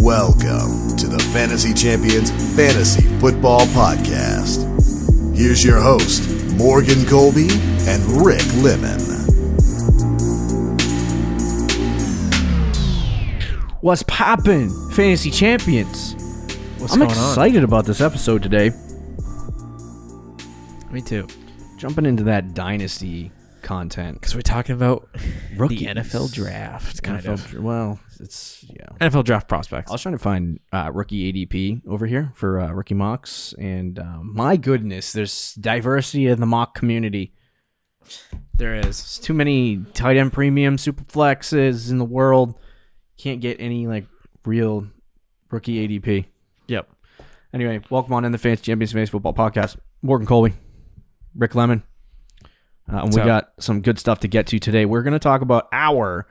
Welcome to the Fantasy Champions Fantasy Football Podcast. Here's your host, Morgan Colby and Rick Lemon. What's poppin', Fantasy Champions? What's I'm going excited about this episode today. Me too. Jumping into that Dynasty content. Because we're talking about Rookies. the NFL draft, kind of. Well, it's, yeah. NFL draft prospects. I was trying to find rookie ADP over here for rookie mocks, and my goodness, there's diversity in the mock community. There is. There's too many tight end premium super flexes in the world. Can't get any like real rookie ADP. Yep. Anyway, welcome on in the Fantasy Champions Fantasy Football Podcast. Morgan Colby, Rick Lemon. And we got some good stuff to get to today. We're going to talk about our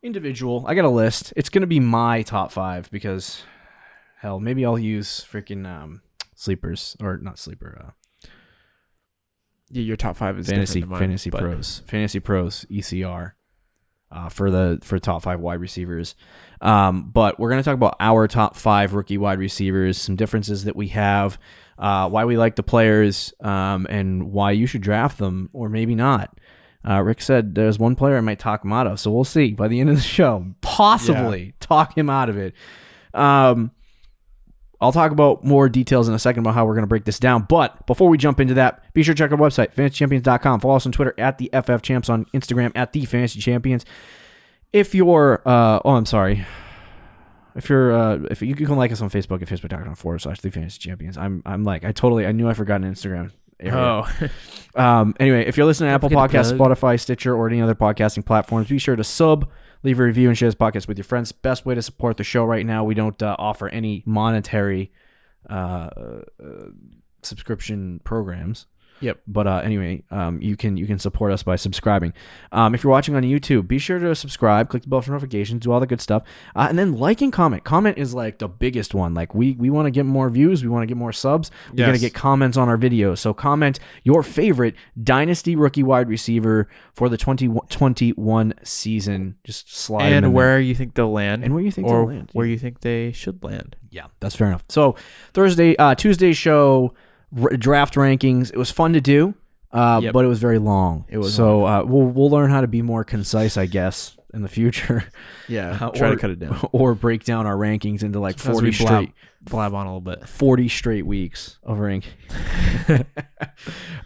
individual. I got a list. It's going to be my top 5 because, hell, maybe I'll use freaking sleepers or not sleeper. Yeah, your top 5 is Fantasy different than mine, Fantasy Pros ECR for top 5 wide receivers. But we're going to talk about our top 5 rookie wide receivers, some differences that we have. Why we like the players, and why you should draft them or maybe not. Rick said there's one player I might talk him out of, so we'll see by the end of the show. Possibly talk him out of it. I'll talk about more details in a second about how we're going to break this down. But before we jump into that, be sure to check our website, fantasychampions.com. Follow us on Twitter at the FFChamps, on Instagram at the Fantasy Champions. If you're, if you can like us on Facebook at facebook.com/the Fantasy Champions. I knew I forgot an Instagram area. Anyway, if you're listening to Apple Podcasts, Spotify, Stitcher, or any other podcasting platforms, be sure to leave a review and share this podcast with your friends. Best way to support the show right now. We don't offer any monetary subscription programs. Yep. But anyway, you can support us by subscribing. If you're watching on YouTube, be sure to subscribe, click the bell for notifications, do all the good stuff, and then like and comment. Comment is like the biggest one. Like we want to get more views, we want to get more subs. We're gonna get comments on our videos. So comment your favorite Dynasty rookie wide receiver for the 2021 season. Just slide and where you think they'll land, and where you think they'll land, where you think they should land. Yeah, that's fair enough. So Tuesday show. Draft rankings. It was fun to do, but it was very long. It was we'll learn how to be more concise, I guess, in the future. Yeah, try to cut it down, or break down our rankings into like 40 straight. Blab on a little bit. 40 straight weeks of ranking.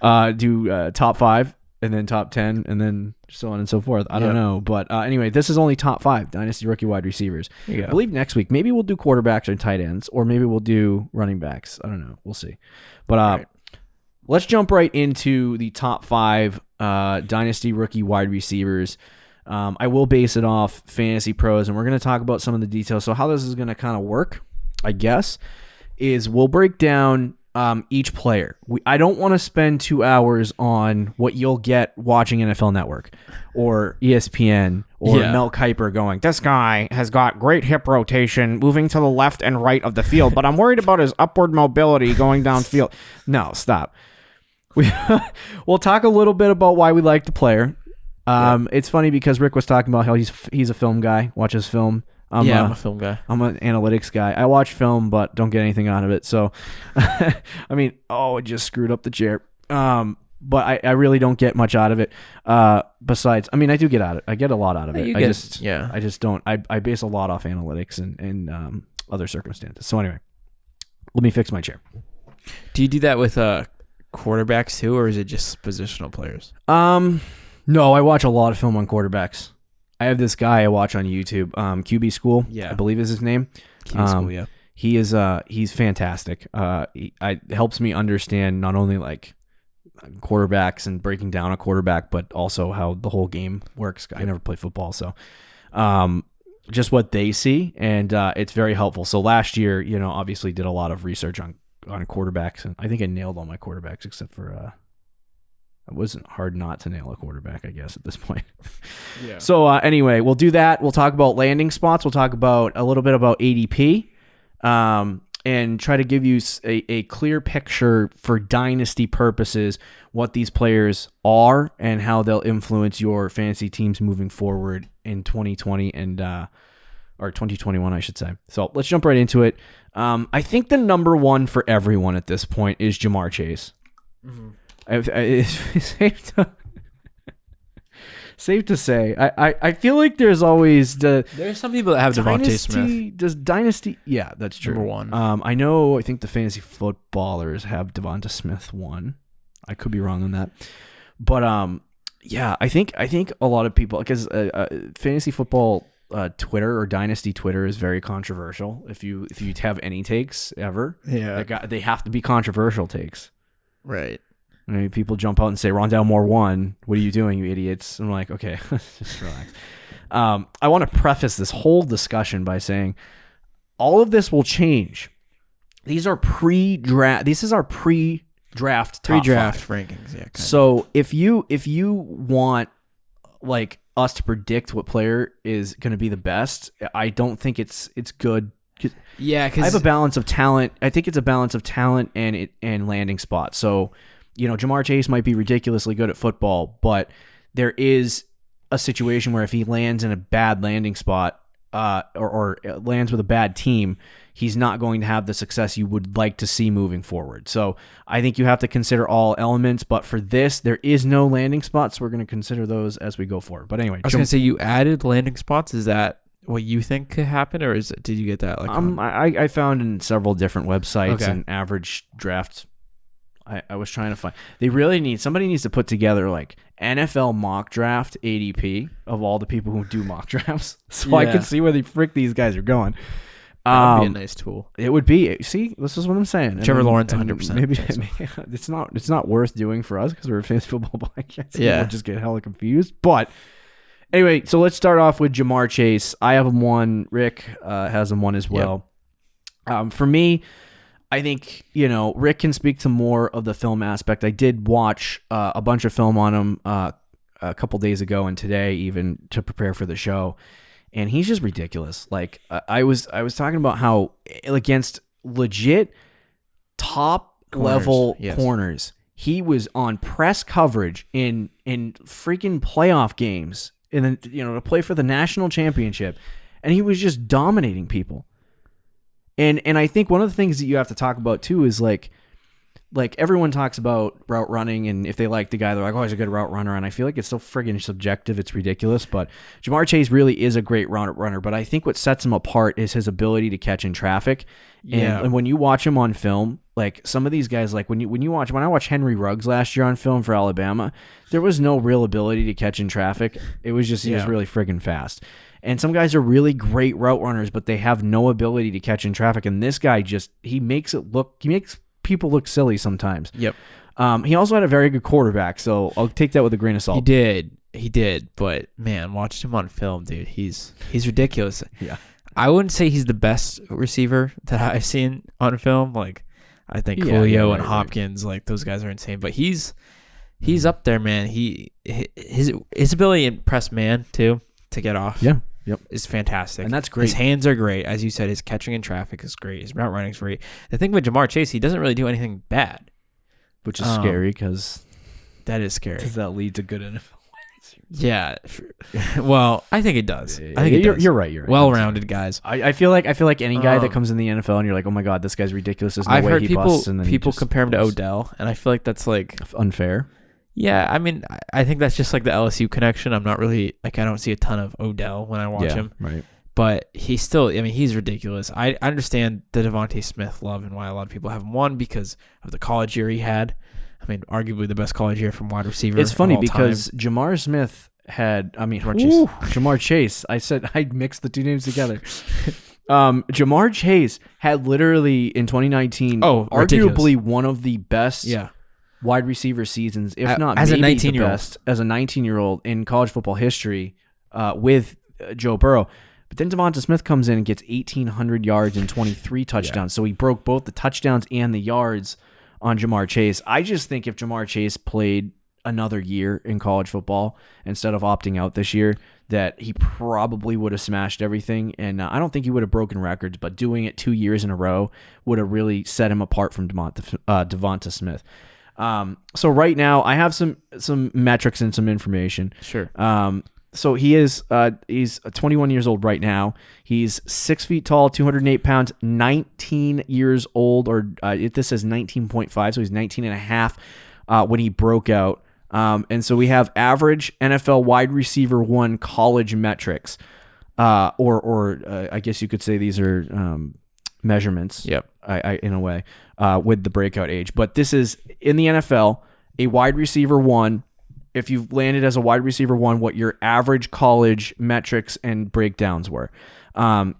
Do top 5 and then top 10 and then so on and so forth. I don't know, but anyway, this is only top 5 Dynasty rookie wide receivers. I believe next week maybe we'll do quarterbacks or tight ends, or maybe we'll do running backs. I don't know. We'll see. But let's jump right into the top 5 Dynasty rookie wide receivers. I will base it off Fantasy Pros, and we're going to talk about some of the details. So how this is going to kind of work, I guess, is we'll break down each player. I don't want to spend 2 hours on what you'll get watching NFL Network or ESPN or Mel Kiper going, this guy has got great hip rotation moving to the left and right of the field, but I'm worried about his upward mobility going downfield. No, stop. We'll talk a little bit about why we like the player. It's funny because Rick was talking about how he's a film guy, watches film. I'm a film guy. I'm an analytics guy. I watch film, but don't get anything out of it. So, I mean, I just screwed up the chair. But I really don't get much out of it. Besides, I mean, I do get out of it. I get a lot out of it. I just don't. I base a lot off analytics and other circumstances. So anyway, let me fix my chair. Do you do that with quarterbacks too, or is it just positional players? No, I watch a lot of film on quarterbacks. I have this guy I watch on YouTube, QB School, I believe is his name. QB School, yeah. He is he's fantastic. He helps me understand not only like quarterbacks and breaking down a quarterback, but also how the whole game works. I never played football, so just what they see, and it's very helpful. So last year, obviously did a lot of research on quarterbacks, and I think I nailed all my quarterbacks except for it wasn't hard not to nail a quarterback, I guess, at this point. Yeah. So anyway, we'll do that. We'll talk about landing spots. We'll talk about a little bit about ADP, and try to give you a clear picture for dynasty purposes what these players are and how they'll influence your fantasy teams moving forward in 2020 and or 2021, I should say. So let's jump right into it. I think the number one for everyone at this point is Jamar Chase. Mm-hmm. It's safe to say. I feel like there's always there's some people that have Devonte Smith. Does Dynasty? Yeah, that's true. Number one. I think the fantasy footballers have Devonta Smith one. I could be wrong on that, but yeah, I think a lot of people, because fantasy football Twitter or Dynasty Twitter is very controversial. If you have any takes ever, they have to be controversial takes, right? I mean, people jump out and say Rondale Moore won. What are you doing, you idiots? I'm like, okay, just relax. I want to preface this whole discussion by saying all of this will change. These are pre-draft. This is our pre-draft rankings. Yeah. So if you want like us to predict what player is going to be the best, I don't think it's good. Yeah, because I have a balance of talent. I think it's a balance of talent and landing spot. So, Jamar Chase might be ridiculously good at football, but there is a situation where if he lands in a bad landing spot or lands with a bad team, he's not going to have the success you would like to see moving forward. So I think you have to consider all elements, but for this, there is no landing spots. So we're going to consider those as we go forward. But anyway, I was going to say, you added landing spots. Is that what you think could happen, or did you get that? I found in several different websites and average draft. I was trying to find. Somebody needs to put together like NFL mock draft ADP of all the people who do mock drafts, so I can see where the frick these guys are going. That would be a nice tool. It would be. See, this is what I'm saying. Trevor Lawrence, 100%. Maybe it's not worth doing for us because we're a fantasy football podcast. Yeah, we'll just get hella confused. But anyway, so let's start off with Jamar Chase. I have him one. Rick has him one as well. Yep. For me, I think Rick can speak to more of the film aspect. I did watch a bunch of film on him a couple days ago and today even to prepare for the show. And he's just ridiculous. Like I was talking about how against legit top level corners, he was on press coverage in freaking playoff games, and then to play for the national championship, and he was just dominating people. And I think one of the things that you have to talk about too is like everyone talks about route running, and if they like the guy, they're like, oh, he's a good route runner. And I feel like it's so friggin' subjective. It's ridiculous. But Jamar Chase really is a great route runner. But I think what sets him apart is his ability to catch in traffic. And when you watch him on film, like some of these guys, like when I watched Henry Ruggs last year on film for Alabama, there was no real ability to catch in traffic. It was just, he was really friggin' fast. And some guys are really great route runners, but they have no ability to catch in traffic. And this guy he makes people look silly sometimes. Yep. He also had a very good quarterback, so I'll take that with a grain of salt. He did, but man, watched him on film, dude. He's ridiculous. Yeah. I wouldn't say he's the best receiver that I've seen on film. Like, I think Julio and Hopkins, like those guys are insane, but he's up there, man. His ability in press man too to get off. Yeah. Yep. Is fantastic. And that's great. His hands are great. As you said, his catching in traffic is great. His route running is great. The thing with Jamar Chase, he doesn't really do anything bad. Which is scary because... That is scary. Because that leads to good NFL. Yeah. Well, I think it does. I think you're right. Well-rounded guys. I feel like any guy that comes in the NFL and you're like, oh my God, this guy's ridiculous. There's no way he busts. And then people compare him to Odell, and I feel like that's like... unfair. Yeah, I mean, I think that's just like the LSU connection. I'm not really, I don't see a ton of Odell when I watch him. Right. But he's still, he's ridiculous. I understand the Devonte Smith love and why a lot of people have him one because of the college year he had. Arguably the best college year from wide receiver. It's funny because Jamar Smith had, Jamar Chase. I mixed the two names together. Jamar Chase had literally in 2019, arguably one of the best wide receiver seasons, if not as maybe a 19-year-old. The best as a 19-year-old in college football history with Joe Burrow. But then Devonta Smith comes in and gets 1,800 yards and 23 touchdowns. So he broke both the touchdowns and the yards on Jamar Chase. I just think if Jamar Chase played another year in college football instead of opting out this year, that he probably would have smashed everything. And I don't think he would have broken records, but doing it 2 years in a row would have really set him apart from Devonta Smith. So right now I have some metrics and some information. Sure. So he's 21 years old right now. He's 6 feet tall, 208 pounds, 19 years old, or this says 19.5, so he's 19 and a half when he broke out. And so we have average NFL wide receiver 1 college metrics, or I guess you could say these are measurements. Yep. I in a way, with the breakout age. But this is in the NFL, a wide receiver 1. If you've landed as a wide receiver 1, what your average college metrics and breakdowns were. The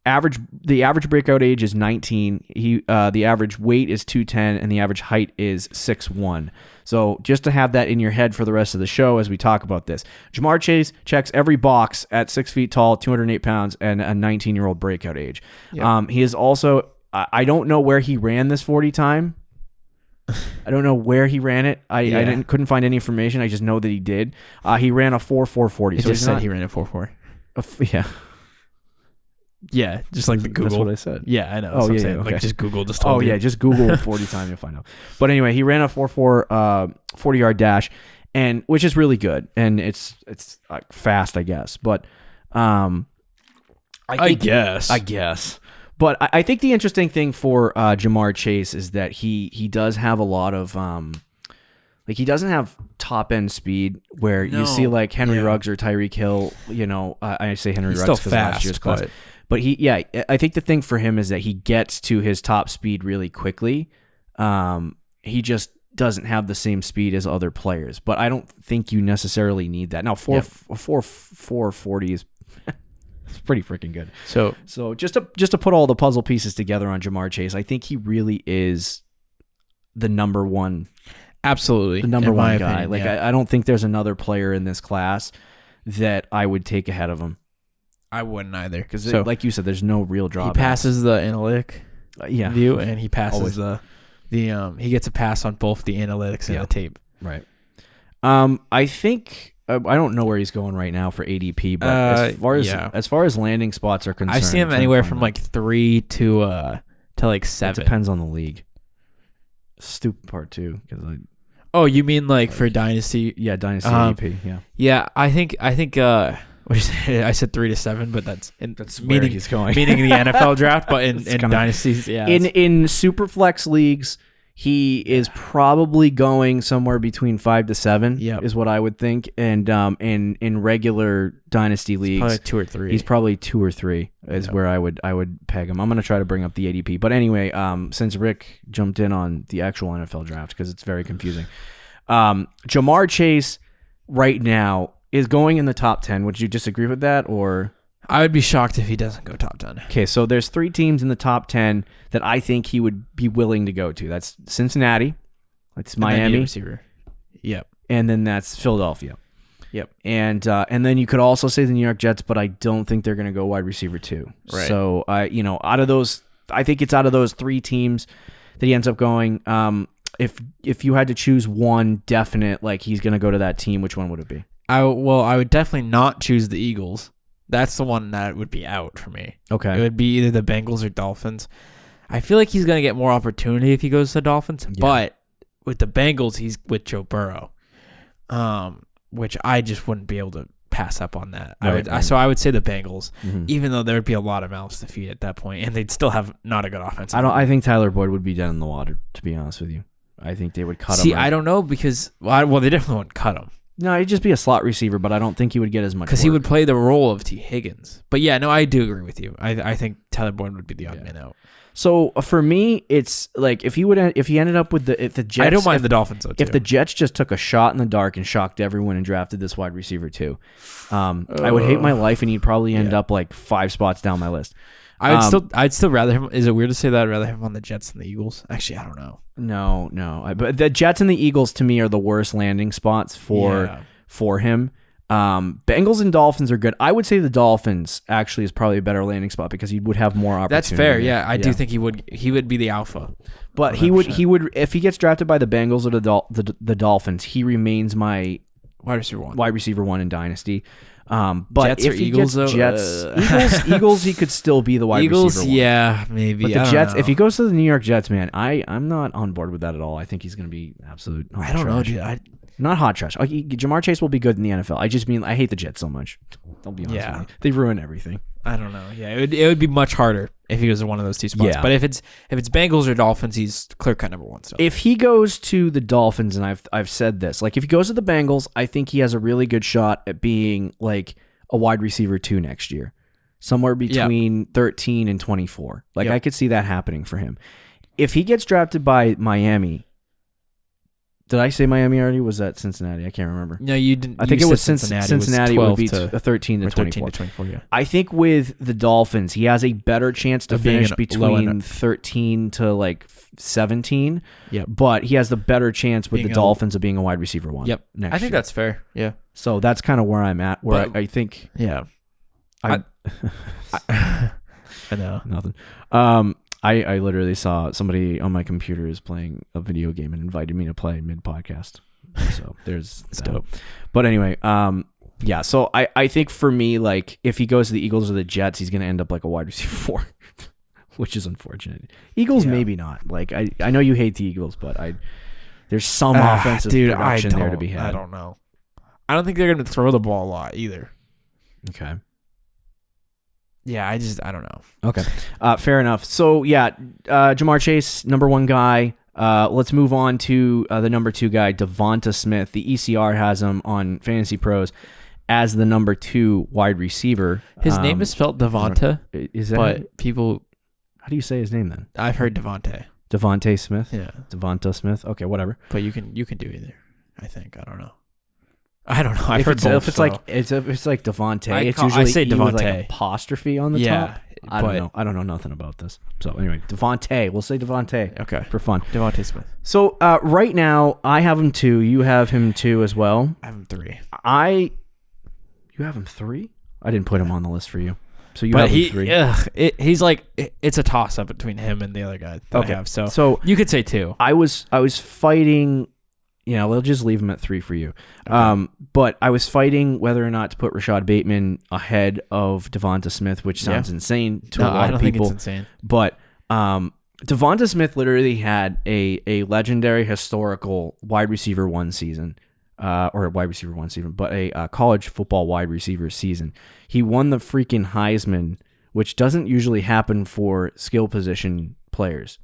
average breakout age is 19. The average weight is 210, and the average height is 6'1". So just to have that in your head for the rest of the show as we talk about this. Jamar Chase checks every box at 6 feet tall, 208 pounds, and a 19-year-old breakout age. Yep. He is also, I don't know where he ran this 40 time. I don't know where he ran it. I couldn't find any information. I just know that he did. He ran a 4.440. It just said he ran a 4.4. Yeah. Yeah, just like the Google. That's what I said. Yeah, I know. Oh, yeah, okay. Like just Google just told you. Yeah, just Google 40 time, you'll find out. But anyway, he ran a 4.4 40-yard dash, and which is really good, and it's like fast, I guess. But I guess. But I think the interesting thing for Jamar Chase is that he does have a lot of he doesn't have top end speed where you see like Henry Ruggs or Tyree Kill. I say Henry Ruggs because last year's class. But I think the thing for him is that he gets to his top speed really quickly. He just doesn't have the same speed as other players. But I don't think you necessarily need that. Now 4.40 is. It's pretty freaking good. So just to put all the puzzle pieces together on Jamar Chase, I think he really is the number one. Absolutely. The number one guy. Opinion, I don't think there's another player in this class that I would take ahead of him. I wouldn't either. Because like you said, there's no real drawback. He passes the analytic view, and he passes Always. he gets a pass on both the analytics and the tape. Right. I think I don't know where he's going right now for ADP, but as far as landing spots are concerned, I see him anywhere from like 3 to like 7. It depends on the league. Stupid part too, because oh, you mean like for Dynasty? Yeah, Dynasty ADP. Yeah. Yeah, I think. What did you say? I said 3 to 7, but that's where he's going. Meaning the NFL draft, but in Dynasties, yeah. In Superflex leagues, he is probably going somewhere between 5 to 7. Yep. Is what I would think. And in regular Dynasty leagues, probably 2 or 3. He's probably 2 or 3 is where I would peg him. I'm gonna try to bring up the ADP, but anyway, since Rick jumped in on the actual NFL draft because it's very confusing, Jamar Chase right now is going in the top 10. Would you disagree with that, or? I would be shocked if he doesn't go top 10. Okay, so there's 3 teams in the top 10 that I think he would be willing to go to. That's Cincinnati, that's Miami, receiver. Yep, and then that's Philadelphia. Yep, and then you could also say the New York Jets, but I don't think they're going to go wide receiver 2. Right. So out of those, I think it's out of those 3 teams that he ends up going. If you had to choose one definite, like he's going to go to that team, which one would it be? I would definitely not choose the Eagles. That's the one that would be out for me. Okay. It would be either the Bengals or Dolphins. I feel like he's going to get more opportunity if he goes to the Dolphins, but with the Bengals, he's with Joe Burrow, which I just wouldn't be able to pass up on that. So I would say the Bengals, even though there would be a lot of mouths to feed at that point, and they'd still have not a good offense. I think Tyler Boyd would be dead in the water, to be honest with you. I think they would cut him. See, I don't know because, they definitely wouldn't cut him. No, he'd just be a slot receiver, but I don't think he would get as much because he would play the role of T. Higgins. But yeah, no, I do agree with you. I think Tyler Boyd would be the odd man out. So for me, it's like if he ended up with the Jets. I don't mind the Dolphins though. If the Jets just took a shot in the dark and shocked everyone and drafted this wide receiver too, I would hate my life, and he'd probably end up like 5 spots down my list. I'd still rather him. Is it weird to say that I'd rather have him on the Jets than the Eagles? Actually, I don't know. No. But the Jets and the Eagles to me are the worst landing spots for him. Bengals and Dolphins are good. I would say the Dolphins actually is probably a better landing spot because he would have more opportunity. That's fair. Yeah, I do think he would be the alpha. But 100%. he would if he gets drafted by the Bengals or the Dolphins, he remains my wide receiver 1 in Dynasty. But Jets if he Eagles, gets Jets, Eagles, he could still be the wide receiver 1. Yeah, maybe. But the Jets, if he goes to the New York Jets, man, I'm not on board with that at all. I think he's going to be absolute. I don't know, dude. Not hot trash. Jamar Chase will be good in the NFL. I just mean I hate the Jets so much. Don't be honest with me. They ruin everything. I don't know. Yeah, it would be much harder if he goes to one of those two spots. Yeah. But if it's Bengals or Dolphins, he's clear cut number one. So if he goes to the Dolphins, and I've said this, like if he goes to the Bengals, I think he has a really good shot at being like a wide receiver 2 next year, somewhere between 13 and 24. Like I could see that happening for him. If he gets drafted by Miami. Did I say Miami already? Was that Cincinnati? I can't remember. No, you didn't. I think it was Cincinnati would be a 13 to 24. Yeah. I think with the Dolphins, he has a better chance to finish between 13 to like 17. Yep. But he has the better chance with the Dolphins of being a wide receiver 1. Yep. I think that's fair. Yeah. So that's kind of where I'm at. Where I think. Yeah. I know. Nothing. I literally saw somebody on my computer is playing a video game and invited me to play mid-podcast. So there's dope. But anyway, yeah, so I think for me, like, if he goes to the Eagles or the Jets, he's going to end up like a wide receiver 4, which is unfortunate. Eagles, maybe not. Like, I know you hate the Eagles, but there's some offensive production there to be had. I don't know. I don't think they're going to throw the ball a lot either. Okay. Yeah, I don't know. Okay. Fair enough. So, yeah, Jamar Chase, number 1 guy. Let's move on to the number 2 guy, Devonta Smith. The ECR has him on Fantasy Pros as the number 2 wide receiver. His name is spelled Devonta. Is that? But people... How do you say his name then? I've heard Devonte. Devonte Smith? Yeah. Devonta Smith? Okay, whatever. But you can do either, I think. I don't know. I've heard both. If it's like Devontae, it's usually I say Devontae with like apostrophe on the top. I don't know. I don't know nothing about this. So anyway, Devontae. We'll say Devontae. Okay. For fun. Devonte Smith. So right now, I have him 2. You have him 2 as well. I have him 3. You have him 3? I didn't put him on the list for you. So you have him 3. He's like it's a toss up between him and the other guy that I have. So you could say 2. I was fighting. Yeah, we'll just leave him at 3 for you. Okay. But I was fighting whether or not to put Rashad Bateman ahead of Devonta Smith, which sounds insane to a lot of people. I don't think it's insane. But Devonta Smith literally had a legendary historical wide receiver 1 season, but a college football wide receiver season. He won the freaking Heisman, which doesn't usually happen for skill position players,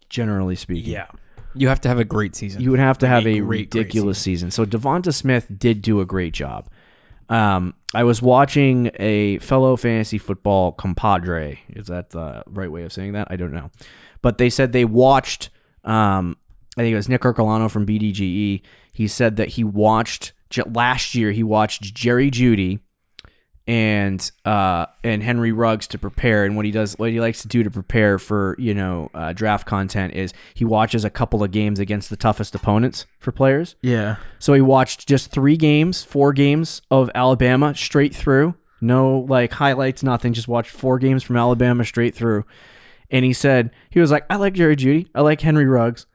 generally speaking. Yeah. You have to have a great season. You would have to have a ridiculous season. So Devonta Smith did do a great job. I was watching a fellow fantasy football compadre. Is that the right way of saying that? I don't know. But they said they watched, I think it was Nick Ercolano from BDGE. He said that last year he watched Jerry Jeudy and Henry Ruggs to prepare, and what he likes to do to prepare for draft content is he watches a couple of games against the toughest opponents for players. Yeah. So he watched just 4 games of Alabama straight through, no like highlights, nothing. Just watched 4 games from Alabama straight through, and he was like, I like Jerry Jeudy, I like Henry Ruggs,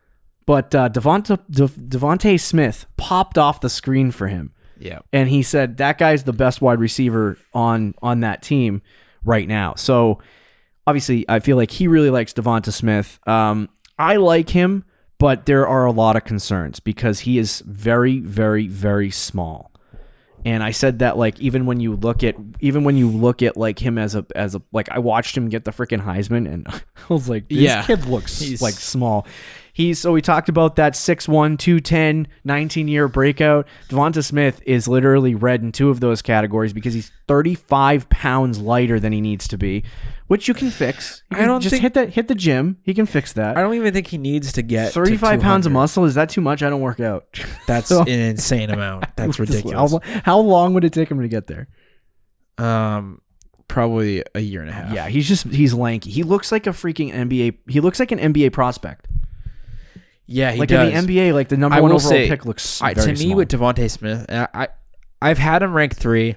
but Devonte Smith popped off the screen for him. Yeah. And he said that guy's the best wide receiver on that team right now. So obviously I feel like he really likes Devonta Smith. I like him, but there are a lot of concerns because he is very, very, very small. And I said that like even when you look at like him as a like I watched him get the freaking Heisman and I was like, this kid looks like small. So we talked about that 6'1", 210, 19-year breakout. Devonta Smith is literally red in 2 of those categories because he's 35 pounds lighter than he needs to be, which you can fix. Hit the gym. He can fix that. I don't even think he needs to get 35 pounds of muscle. Is that too much? I don't work out. That's an insane amount. That's ridiculous. How long would it take him to get there? Probably a year and a half. Yeah, he's lanky. He looks like a freaking NBA. He looks like an NBA prospect. Yeah, he like does. In the NBA, like the number 1 overall pick looks very to me small. With Devonte Smith, I've had him ranked 3.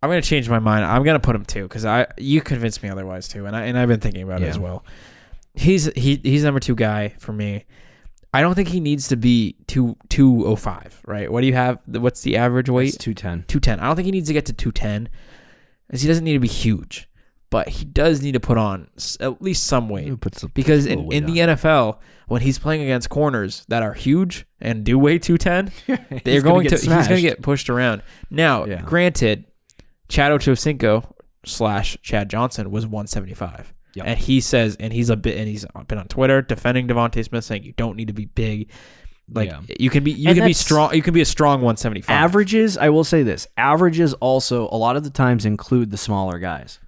I'm gonna change my mind. I'm gonna put him 2 because you convinced me otherwise too, and I've been thinking about it as well. He's number 2 guy for me. I don't think he needs to be 205, right? What do you have? What's the average weight? It's 210. 210. I don't think he needs to get to 210, as he doesn't need to be huge. but he does need to put on at least some weight. Because in the NFL, when he's playing against corners that are huge and do weigh 210, he's going to get pushed around. Now, granted, Chad Ochocinco / Chad Johnson was 175. Yep. And he says, he's been on Twitter defending Devonte Smith, saying you don't need to be big. You can be strong. You can be a strong 175. Averages, I will say this. Averages also a lot of the times include the smaller guys.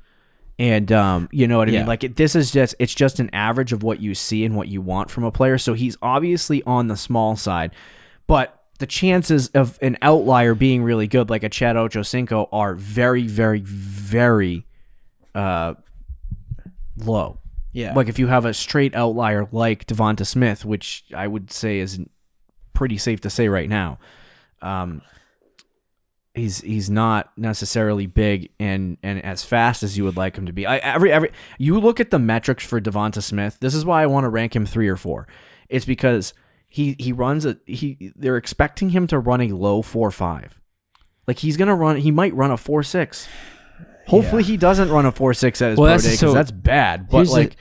And you know what I mean? Like it's just an average of what you see and what you want from a player. So he's obviously on the small side, but the chances of an outlier being really good, like a Chad Ochocinco, are very, very, very low. Yeah. Like if you have a straight outlier like Devonta Smith, which I would say is pretty safe to say right now, he's not necessarily big and as fast as you would like him to be. You look at the metrics for Devonta Smith. This is why I want to rank him 3 or 4. It's because they're expecting him to run a low 4.5. Like he might run a 4.6. Hopefully he doesn't run a 4.6 at his pro day, because that's bad. But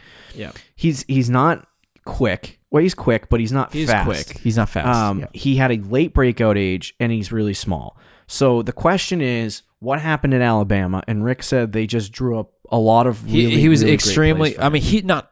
he's not quick. Well, he's quick, but he's not fast. Quick. He's not fast. He had a late breakout age, and he's really small. So the question is, what happened in Alabama? And Rick said they just drew up a lot of really, he was really extremely. I mean,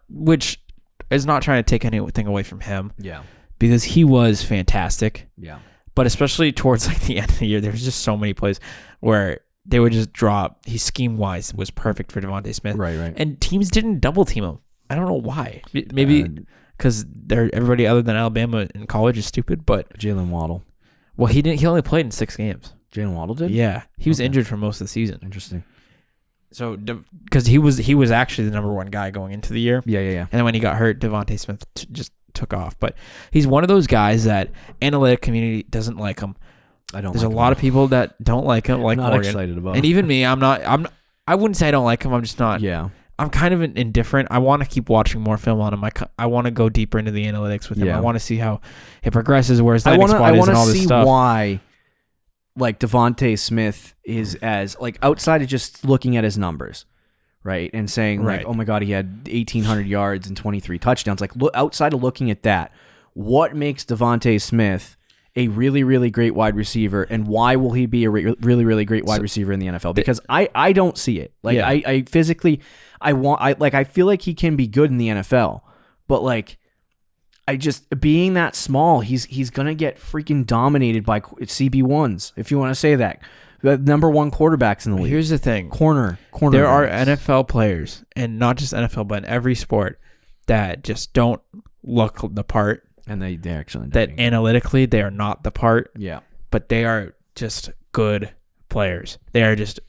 which is not trying to take anything away from him. Yeah, because he was fantastic. Yeah, but especially towards like the end of the year, there was just so many plays where they would just drop. He scheme wise was perfect for Devonte Smith. Right. And teams didn't double team him. I don't know why. Maybe because everybody other than Alabama in college is stupid. But Jalen Waddle. Well, he didn't. He only played in 6 games. Jalen Waddle did? Yeah, he was injured for most of the season. Interesting. So, because he was actually the number 1 guy going into the year. Yeah. And then when he got hurt, Devonte Smith just took off. But he's one of those guys that analytic community doesn't like him. There's a lot of people that don't like him, like not Morgan. Excited about and him. Even me, I wouldn't say I don't like him. I'm just not. Yeah. I'm kind of indifferent. I want to keep watching more film on him. I want to go deeper into the analytics with him. I want to see how it progresses, where his landing spot is, and all this stuff. I want to see why, like, Devonte Smith is as, like, outside of just looking at his numbers, right, and saying, like, oh my God, he had 1,800 yards and 23 touchdowns. Like, outside of looking at that, what makes Devonte Smith a really, really great wide receiver, and why will he be a really, really great wide receiver in the NFL? Because I don't see it. Like, I physically, I feel like he can be good in the NFL, but like, I just, being that small, he's gonna get freaking dominated by CB1s, if you want to say that. The number 1 quarterbacks in the league. Here's the thing: corner. There are NFL players, and not just NFL, but in every sport, that just don't look the part. And they actually that analytically they are not the part. Yeah. But they are just good players. They are just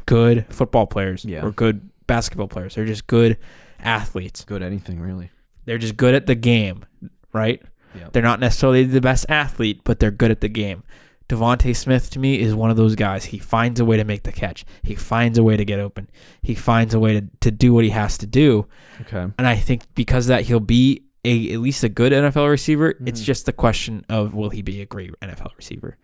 good football players or good basketball players. They're just good athletes. Good at anything, really. They're just good at the game, right? Yep. They're not necessarily the best athlete, but they're good at the game. Devonte Smith, to me, is one of those guys. He finds a way to make the catch. He finds a way to get open. He finds a way to do what he has to do. Okay. And I think because of that, he'll be at least a good NFL receiver. Mm-hmm. It's just the question of, will he be a great NFL receiver?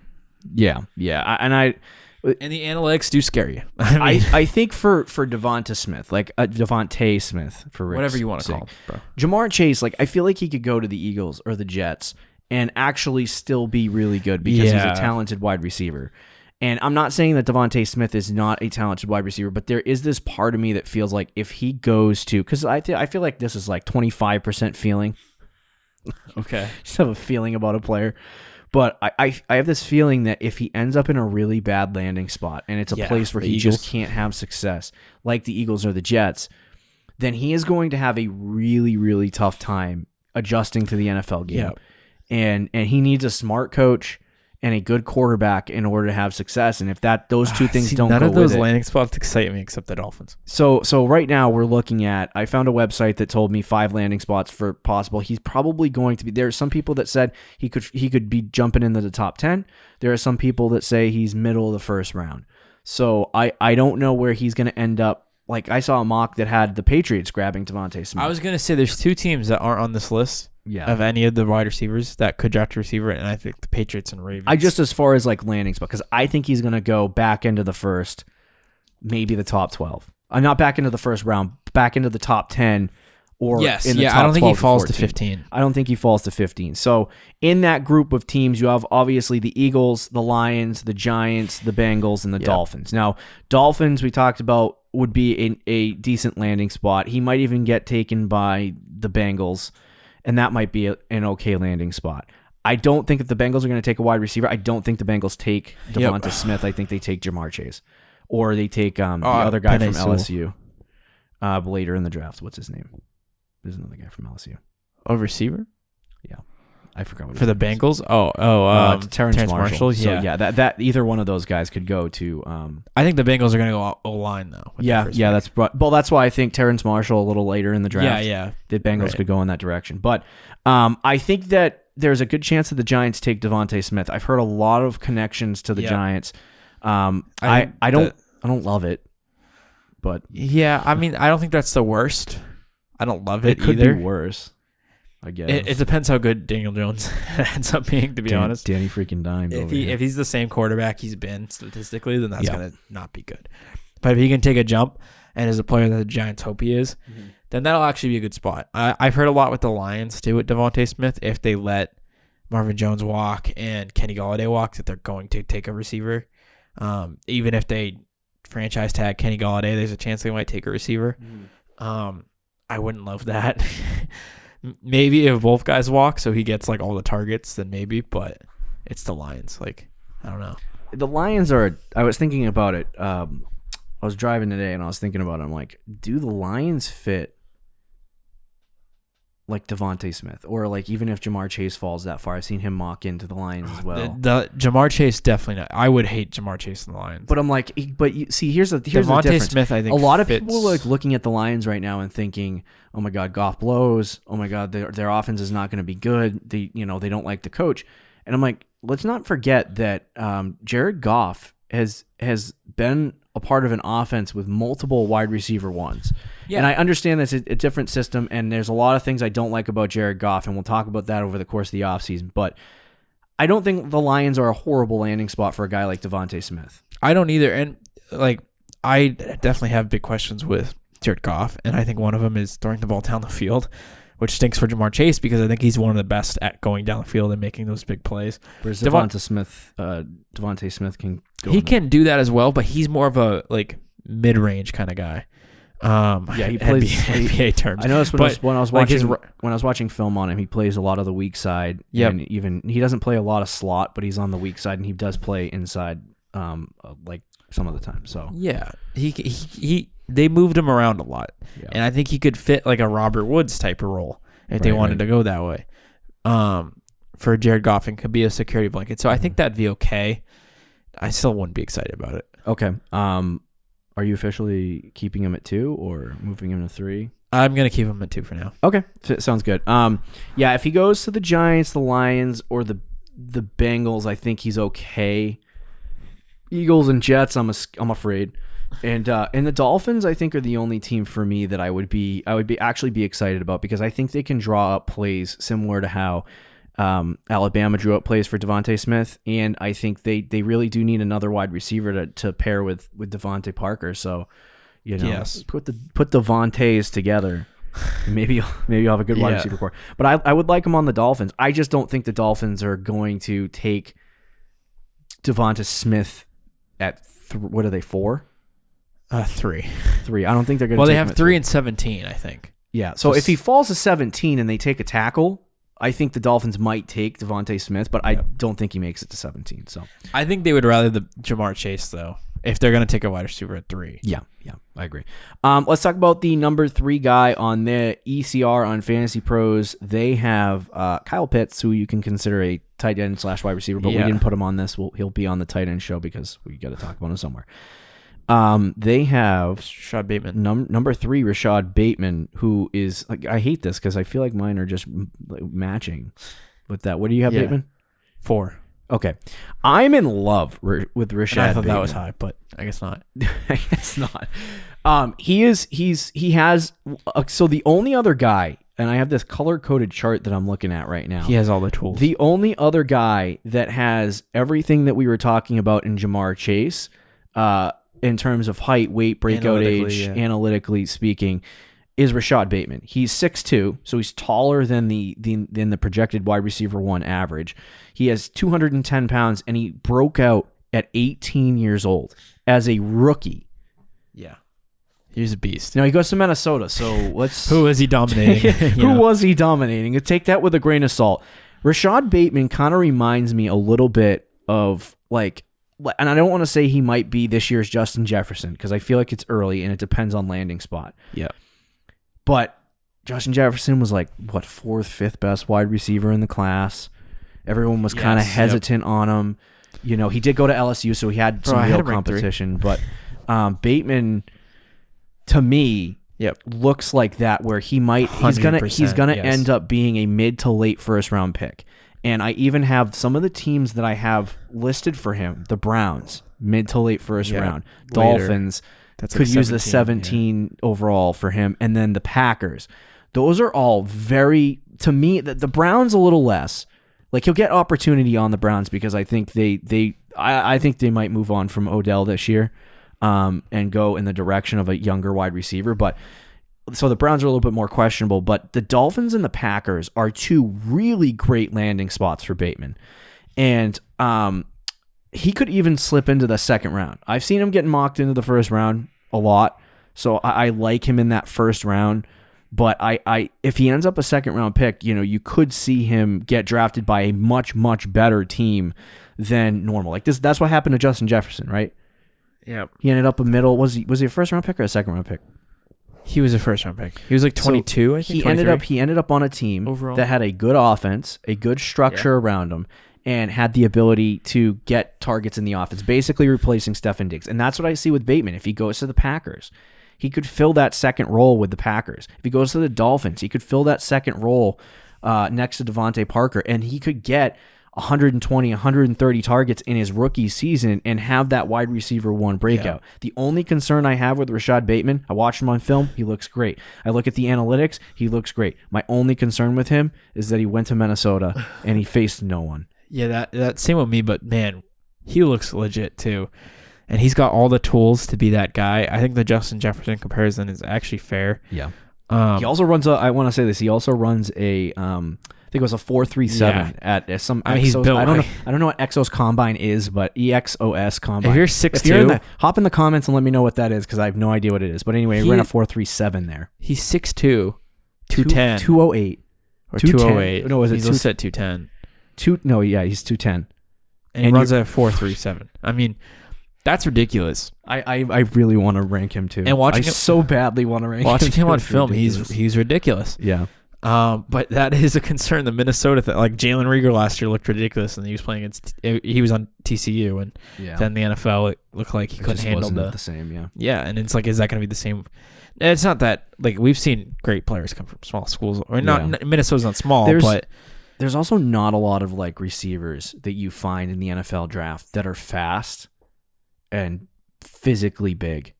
Yeah. And the analytics do scare you. I think for Devonta Smith, like Devonte Smith, for Rick's whatever you want to sake, call him, bro. Jamar Chase, like, I feel like he could go to the Eagles or the Jets and actually still be really good because he's a talented wide receiver. And I'm not saying that Devonte Smith is not a talented wide receiver, but there is this part of me that feels like if he goes to, because I feel like this is like 25% feeling. Okay. Just have a feeling about a player. But I have this feeling that if he ends up in a really bad landing spot and it's a place where he just can't have success, like the Eagles or the Jets, then he is going to have a really, really tough time adjusting to the NFL game. Yep. And he needs a smart coach and a good quarterback in order to have success. And if those two things don't go with it... None of those landing spots excite me except the Dolphins. So right now we're looking at... I found a website that told me 5 landing spots for possible. He's probably going to be... There are some people that said he could be jumping into the top 10. There are some people that say he's middle of the first round. So I don't know where he's going to end up. Like, I saw a mock that had the Patriots grabbing Devonta Smith. I was going to say there's 2 teams that aren't on this list. Yeah. Of any of the wide receivers that could draft a receiver, and I think the Patriots and Ravens. I just, as far as like landing spot, because I think he's going to go back into the first, maybe the top 12. Not back into the first round, back into the top 10 or yes, in the top I don't think he 12 falls to 14. 15. I don't think he falls to 15. So in that group of teams, you have obviously the Eagles, the Lions, the Giants, the Bengals, and the Dolphins. Now, Dolphins, we talked about, would be a decent landing spot. He might even get taken by the Bengals, and that might be an okay landing spot. I don't think if the Bengals are going to take a wide receiver, I don't think the Bengals take Devonta Smith. I think they take Jamar Chase. Or they take the other guy from LSU later in the draft. What's his name? There's another guy from LSU. A receiver? Yeah. I forgot what for the Bengals. Terrence Marshall. So yeah, that either one of those guys could go to. I think the Bengals are going to go O-line though. That's why I think Terrence Marshall a little later in the draft. The Bengals could go in that direction, but I think that there's a good chance that the Giants take Devonte Smith. I've heard a lot of connections to the Giants. I don't love it, but I mean, I don't think that's the worst. I don't love it could either. Be worse. I guess it depends how good Daniel Jones ends up being. To be honest, Danny freaking dimed. If he's the same quarterback he's been statistically, then that's gonna not be good. But if he can take a jump and is a player that the Giants hope he is, then that'll actually be a good spot. I've heard a lot with the Lions too with Devonte Smith. If they let Marvin Jones walk and Kenny Golladay walk, that they're going to take a receiver. Even if they franchise tag Kenny Golladay, there's a chance they might take a receiver. I wouldn't love that. Maybe if both guys walk, so he gets like all the targets, then maybe. But it's the Lions. Like, I don't know. The Lions are. I was thinking about it. I was driving today and I was thinking about it. I'm like, do the Lions fit like Devonte Smith, or like even if Jamar Chase falls that far? I've seen him mock into the Lions as well. The Jamar Chase definitely not. I would hate Jamar Chase in the Lions. But I'm like, here's the Devonte difference. Smith, I think a lot of fits. people are like looking at the Lions right now and thinking, oh my God, Goff blows. Oh my God, their offense is not going to be good. They don't like the coach. And I'm like, let's not forget that Jared Goff has been a part of an offense with multiple wide receiver ones. Yeah. And I understand that's a different system, and there's a lot of things I don't like about Jared Goff, and we'll talk about that over the course of the offseason. But I don't think the Lions are a horrible landing spot for a guy like Devonte Smith. I don't either. And like, I definitely have big questions with Jared Goff, and I think one of them is throwing the ball down the field, which stinks for Jamar Chase because I think he's one of the best at going down the field and making those big plays. Whereas Devonte Smith can go. He can do that as well, but he's more of a like mid-range kind of guy. He plays NBA terms. I noticed when I was watching film on him, he plays a lot of the weak side. Yep. And even he doesn't play a lot of slot, but he's on the weak side, and he does play inside, like some of the time. So yeah, they moved him around a lot, and I think he could fit like a Robert Woods type of role if they wanted to go that way. For Jared Goff, and could be a security blanket. So I think that'd be okay. I still wouldn't be excited about it. Okay. Are you officially keeping him at 2 or moving him to 3? I'm going to keep him at 2 for now. Okay. Sounds good. If he goes to the Giants, the Lions, or the Bengals, I think he's okay. Eagles and Jets, I'm afraid. And the Dolphins, I think, are the only team for me that I would be excited about, because I think they can draw up plays similar to how Alabama drew up plays for Devonte Smith, and I think they really do need another wide receiver to pair with Devontae Parker. So, put the Devontaes together. Maybe you'll have a good wide receiver core. But I would like him on the Dolphins. I just don't think the Dolphins are going to take Devonta Smith at what are they, 4? 3. 3. I don't think they're going to. Well, they have 3 and 17, I think. Yeah. So if he falls to 17 and they take a tackle, I think the Dolphins might take Devonte Smith, but I don't think he makes it to 17. So I think they would rather the Jamar Chase, though, if they're going to take a wide receiver at 3. Yeah, I agree. Let's talk about the number 3 guy on the ECR on Fantasy Pros. They have Kyle Pitts, who you can consider a tight end / wide receiver, but we didn't put him on this. He'll be on the tight end show because we got to talk about him somewhere. They have Rashad Bateman. Number 3, Rashad Bateman, who is like, I hate this because I feel like mine are just matching with that. What do you have, Bateman? 4. Okay. I'm in love with Rashad Bateman. I thought that was high, but I guess not. I guess not. So the only other guy, and I have this color-coded chart that I'm looking at right now. He has all the tools. The only other guy that has everything that we were talking about in Jamar Chase, in terms of height, weight, breakout age, analytically speaking, is Rashad Bateman. He's 6'2", so he's taller than the projected wide receiver 1 average. He has 210 pounds, and he broke out at 18 years old as a rookie. Yeah. He's a beast. Now he goes to Minnesota, so let's... Who is he dominating? Who was he dominating? Take that with a grain of salt. Rashad Bateman kind of reminds me a little bit of, like, and I don't want to say he might be this year's Justin Jefferson, because I feel like it's early and it depends on landing spot. Yeah. But Justin Jefferson was like, what, 4th, 5th best wide receiver in the class. Everyone was kind of hesitant on him. You know, he did go to LSU, so he had some real competition. But Bateman, to me, looks like that, where he's gonna end up being a mid to late first round pick. And I even have some of the teams that I have listed for him: the Browns, mid to late first round; Dolphins could use the 17 overall for him, and then the Packers. Those are all very, to me, the Browns a little less. Like, he'll get opportunity on the Browns because I think I think they might move on from Odell this year, and go in the direction of a younger wide receiver. But so the Browns are a little bit more questionable. But the Dolphins and the Packers are 2 really great landing spots for Bateman, and he could even slip into the 2nd round. I've seen him getting mocked into the 1st round a lot, so I like him in that 1st round. But I if he ends up a 2nd round pick, you know, you could see him get drafted by a much, much better team than normal. Like this, that's what happened to Justin Jefferson, right? Yeah. He ended up a middle. Was he a 1st round pick or a 2nd round pick? He was a 1st round pick. He was like 22, so I think. He ended up on a team overall that had a good offense, a good structure around him, and had the ability to get targets in the offense, basically replacing Stefon Diggs. And that's what I see with Bateman. If he goes to the Packers, he could fill that 2nd role with the Packers. If he goes to the Dolphins, he could fill that 2nd role next to Devontae Parker, and he could get 120, 130 targets in his rookie season and have that wide receiver 1 breakout. Yeah. The only concern I have with Rashad Bateman, I watched him on film, he looks great. I look at the analytics, he looks great. My only concern with him is that he went to Minnesota and he faced no one. Yeah, that same with me, but man, he looks legit too. And he's got all the tools to be that guy. I think the Justin Jefferson comparison is actually fair. Yeah. He also runs I want to say this, he also runs a, I think it was a 4.37 at some. I mean, he's built. I don't know what Exos Combine is, but EXOS Combine. If you're 6'2", hop in the comments and let me know what that is, because I have no idea what it is. But anyway, he ran a 4.37 there. He's 6'2", 210, 208 or 208. No, was it? He's listed at 210. He's 210, and he runs a 4.37. I mean, that's ridiculous. I really want to rank him too. And I so badly want to rank him. Watching him on film, he's ridiculous. Yeah. But that is a concern. The Minnesota, like Jalen Reagor last year looked ridiculous, and he was playing against. He was on TCU, and then the NFL, it looked like he couldn't handle the same. Yeah. Yeah, and it's like, is that going to be the same? It's not that. Like, we've seen great players come from small schools, or not. Minnesota's not small, but there's also not a lot of like receivers that you find in the NFL draft that are fast and physically big.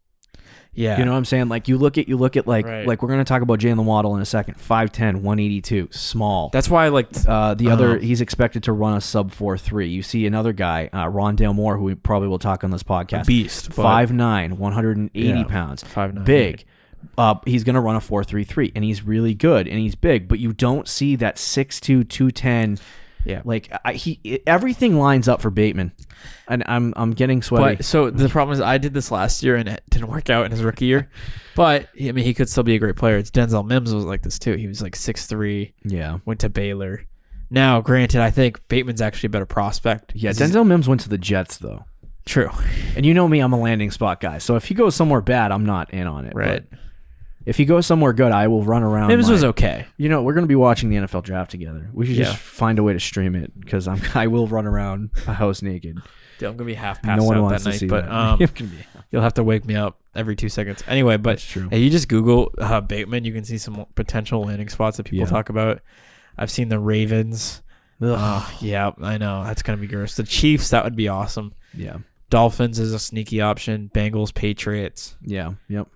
Yeah. You know what I'm saying? Like, you look at like we're going to talk about Jalen Waddle in a second. 5'10", 182, small. That's why I liked other, he's expected to run a sub 4.3. You see another guy, Rondale Moore, who we probably will talk on this podcast. A beast. 5'9", 180 pounds. 5'9". Big. He's going to run a 4.33, and he's really good, and he's big, but you don't see that 6'2", 210. Yeah, like everything lines up for Bateman, and I'm getting sweaty. But, so the problem is, I did this last year and it didn't work out in his rookie year. But I mean, he could still be a great player. It's Denzel Mims was like this too. He was like 6'3". Yeah, went to Baylor. Now, granted, I think Bateman's actually a better prospect. Yeah, Denzel Mims went to the Jets though. True, and you know me, I'm a landing spot guy. So if he goes somewhere bad, I'm not in on it. Right. But if he goes somewhere good, I will run around. Mims was okay. You know, we're going to be watching the NFL draft together. We should just find a way to stream it, because I will run around a house naked. Dude, I'm going to be half passed out that night, but you'll have to wake me up every 2 seconds. Anyway, but if you just Google Bateman, you can see some potential landing spots that people talk about. I've seen the Ravens. Yeah, I know. That's going to be gross. The Chiefs, that would be awesome. Yeah. Dolphins is a sneaky option. Bengals, Patriots. Yeah, yep.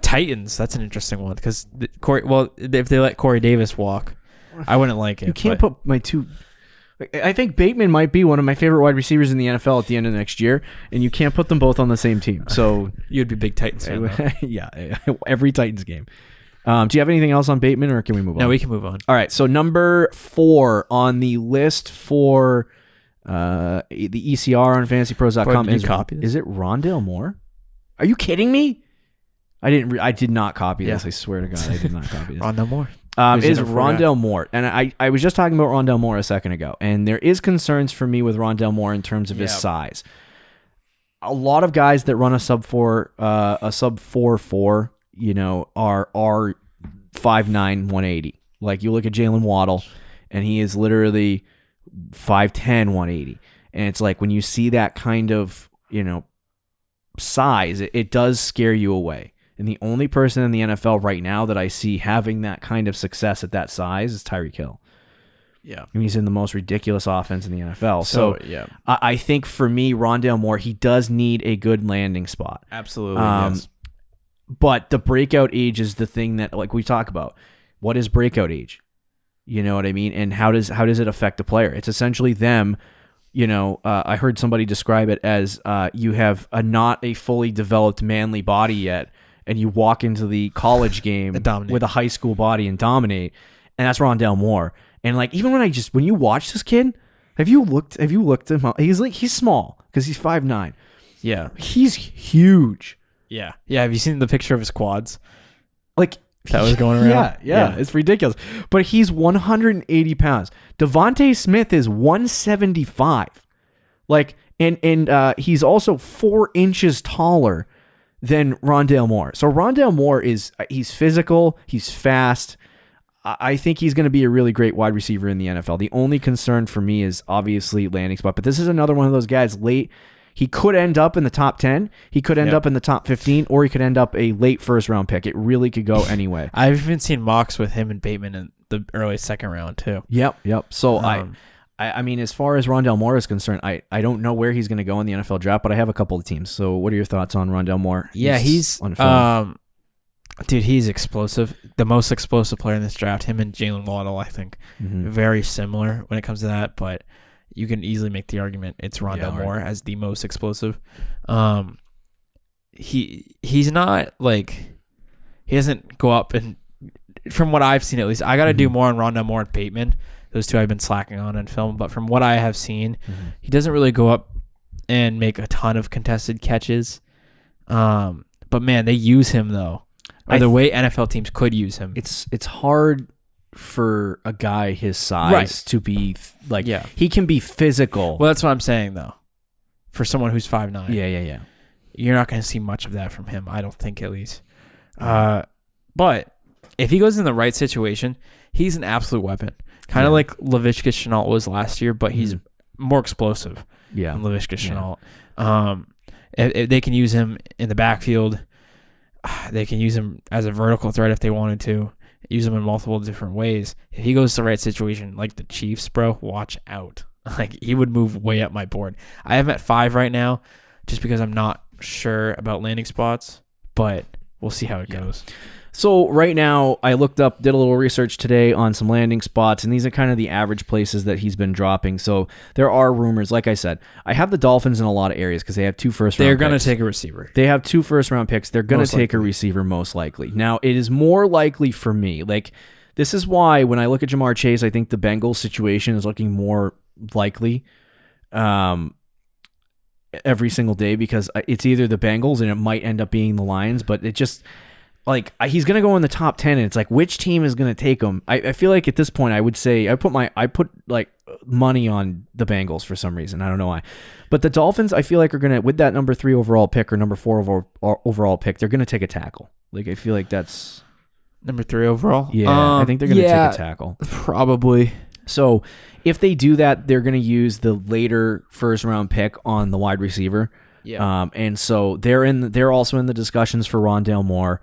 Titans, that's an interesting one, because if they let Corey Davis walk, I wouldn't like it. You can't put my two. I think Bateman might be one of my favorite wide receivers in the NFL at the end of next year, and you can't put them both on the same team. So you'd be big Titans fan. Yeah, every Titans game. Do you have anything else on Bateman, or can we move on? No, we can move on. All right, so number 4 on the list for the ECR on fantasypros.com is it Rondale Moore? Are you kidding me? I did not copy this. I swear to God, I did not copy this. Rondell Moore. Is Rondell Mort. And I was just talking about Rondell Moore a second ago, and there is concerns for me with Rondell Moore in terms of his size. A lot of guys that run a sub 4.4, are 5'9", 180. Like you look at Jalen Waddle, and he is literally 5'10", 180. And it's like when you see that kind of, size, it does scare you away. And the only person in the NFL right now that I see having that kind of success at that size is Tyree Kill. Yeah. And he's in the most ridiculous offense in the NFL. So yeah. I think for me, Rondale Moore, he does need a good landing spot. Absolutely, yes. But the breakout age is the thing that, like we talk about. What is breakout age? You know what I mean? And how does it affect a player? It's essentially them. I heard somebody describe it as you have not a fully developed manly body yet, and you walk into the college game with a high school body and dominate, and that's Rondale Moore. And like even when you watch this kid, have you looked at him? He's small because he's 5'9". Yeah, he's huge. Yeah. Have you seen the picture of his quads? Like that was going around. Yeah, it's ridiculous. But he's 180 pounds. Devonte Smith is 175. Like and he's also 4 inches taller than Rondale Moore. So Rondale Moore he's physical, he's fast. I think he's going to be a really great wide receiver in the NFL. The only concern for me is obviously landing spot, but this is another one of those guys late. He could end up in the top 10. He could end up in the top 15, or he could end up a late first round pick. It really could go anyway. I've even seen mocks with him and Bateman in the early second round too. Yep. So I mean, as far as Rondale Moore is concerned, I don't know where he's going to go in the NFL draft, but I have a couple of teams. So what are your thoughts on Rondale Moore? He's on film. Dude, he's explosive. The most explosive player in this draft, him and Jalen Waddle, I think. Mm-hmm. Very similar when it comes to that, but you can easily make the argument it's Rondale Moore as the most explosive. He's not like, he doesn't go up, and from what I've seen at least, I got to do more on Rondale Moore and Bateman. Those two I've been slacking on in film, but from what I have seen, he doesn't really go up and make a ton of contested catches. But man, they use him though. Or the way NFL teams could use him. It's hard for a guy his size to be like, he can be physical. Well, that's what I'm saying though. For someone who's 5'9". Yeah. You're not going to see much of that from him, I don't think, at least. But if he goes in the right situation, he's an absolute weapon. Kind of like Laviska Shenault was last year, but he's more explosive than Laviska Shenault. If they can use him in the backfield. They can use him as a vertical threat if they wanted to. Use him in multiple different ways. If he goes to the right situation, like the Chiefs, bro, watch out. Like, he would move way up my board. I have him at 5 right now just because I'm not sure about landing spots, but we'll see how it goes. So right now, I looked up, did a little research today on some landing spots, and these are kind of the average places that he's been dropping. So there are rumors. Like I said, I have the Dolphins in a lot of areas because they have 2 first-round picks. They're going to take a receiver. They have 2 first-round picks. They're going to take a receiver most likely. Now, it is more likely for me. Like, this is why when I look at Jamar Chase, I think the Bengals situation is looking more likely every single day because it's either the Bengals and it might end up being the Lions, but it just... Like, he's going to go in the top 10, and it's like, which team is going to take him? I feel like at this point, I would say, I put like money on the Bengals for some reason. I don't know why. But the Dolphins, I feel like are going to, with that number 3 overall pick or number 4 overall pick, they're going to take a tackle. Like, I feel like that's... Number 3 overall? Yeah, I think they're going to take a tackle. Probably. So, if they do that, they're going to use the later first-round pick on the wide receiver. Yeah. And so, they're also in the discussions for Rondale Moore.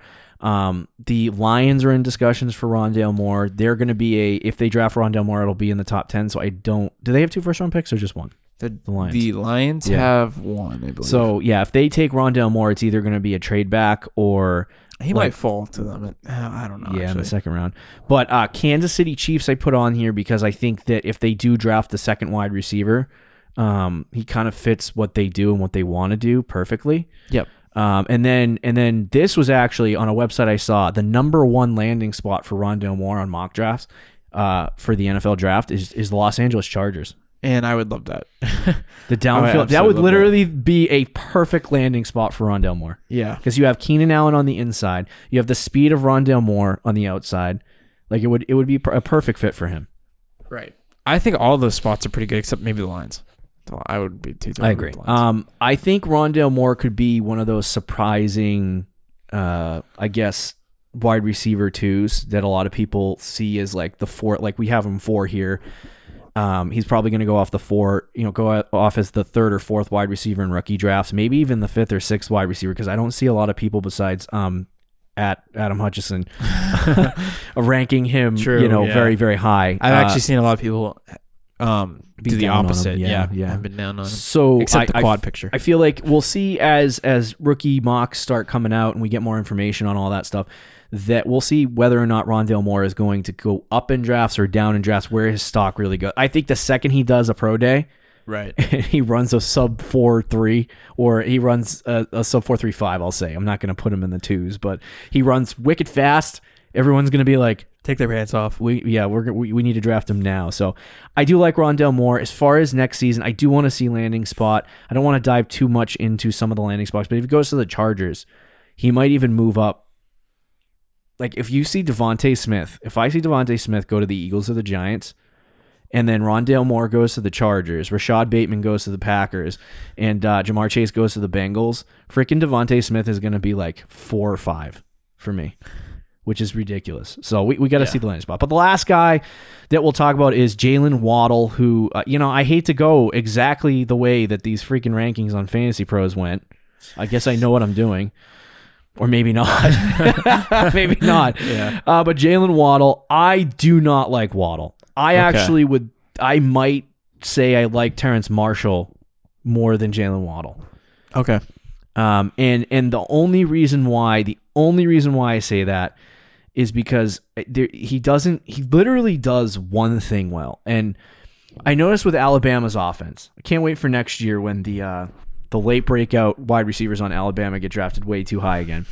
The Lions are in discussions for Rondale Moore. They're going to be if they draft Rondale Moore, it'll be in the top 10. So do they have 2 first round picks or just 1? The Lions. The Lions have one, I believe. So, yeah, if they take Rondale Moore, it's either going to be a trade back or... He might fall to them. I don't know. Yeah, actually. in the second round. But Kansas City Chiefs I put on here because I think that if they do draft the second wide receiver, he kind of fits what they do and what they want to do perfectly. Yep. And then this was actually on a website I saw, the number one landing spot for Rondale Moore on mock drafts for the NFL draft is the Los Angeles Chargers. And I would love that. The downfield. That would literally be a perfect landing spot for Rondale Moore. Yeah. Because you have Keenan Allen on the inside. You have the speed of Rondale Moore on the outside. Like it would be a perfect fit for him. Right. I think all those spots are pretty good except maybe the Lions. So I would be too. I agree. I think Rondale Moore could be one of those surprising, I guess, wide receiver twos that a lot of people see as like the four. Like we have him 4 here. He's probably going to go off the 4, go off as the 3rd or 4th wide receiver in rookie drafts, maybe even the 5th or 6th wide receiver, because I don't see a lot of people besides at Adam Hutchison ranking him, very, very high. I've actually seen a lot of people do the opposite. Yeah, I've been down on him. So except the quad picture. I feel like we'll see as rookie mocks start coming out and we get more information on all that stuff, that we'll see whether or not Rondale Moore is going to go up in drafts or down in drafts, where his stock really goes. I think the second he does a pro day, right, he runs a sub 4.3 or he runs a sub 4.35, I'll say. I'm not going to put him in the 2s, but he runs wicked fast. Everyone's going to be like, take their pants off. We need to draft him now. So I do like Rondale Moore. As far as next season, I do want to see landing spot. I don't want to dive too much into some of the landing spots, but if he goes to the Chargers, he might even move up. Like if you see Devonte Smith, if I see Devonte Smith go to the Eagles or the Giants, and then Rondale Moore goes to the Chargers, Rashad Bateman goes to the Packers, and Jamar Chase goes to the Bengals, freaking Devonte Smith is going to be like 4 or 5 for me, which is ridiculous. So we got to see the landing spot. But the last guy that we'll talk about is Jalen Waddle, who, I hate to go exactly the way that these freaking rankings on Fantasy Pros went. I guess I know what I'm doing. Or maybe not. Maybe not. Yeah. But Jalen Waddle, I do not like Waddle. I might say I like Terrence Marshall more than Jalen Waddle. Okay. And the only reason why I say that is because he literally does one thing well. And I noticed with Alabama's offense, I can't wait for next year when the late breakout wide receivers on Alabama get drafted way too high again.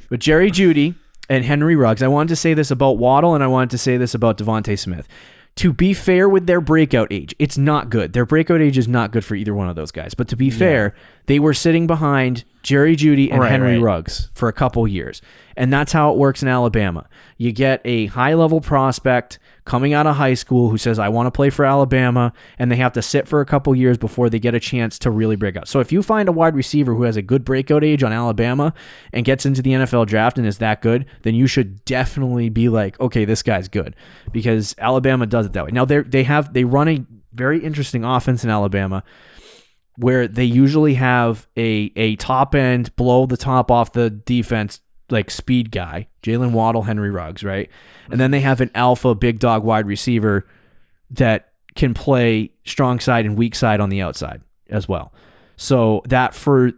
But Jerry Jeudy and Henry Ruggs, I wanted to say this about Waddle and I wanted to say this about Devonte Smith. To be fair with their breakout age, it's not good. Their breakout age is not good for either one of those guys. But to be fair, they were sitting behind Jerry Jeudy and Henry Ruggs for a couple years. And that's how it works in Alabama. You get a high-level prospect coming out of high school who says, I want to play for Alabama, and they have to sit for a couple years before they get a chance to really break out. So if you find a wide receiver who has a good breakout age on Alabama and gets into the NFL draft and is that good, then you should definitely be like, okay, this guy's good, because Alabama does it that way. Now they run a very interesting offense in Alabama where they usually have a top end, blow the top off the defense, like speed guy, Jalen Waddle, Henry Ruggs, right? And then they have an alpha big dog wide receiver that can play strong side and weak side on the outside as well. So that for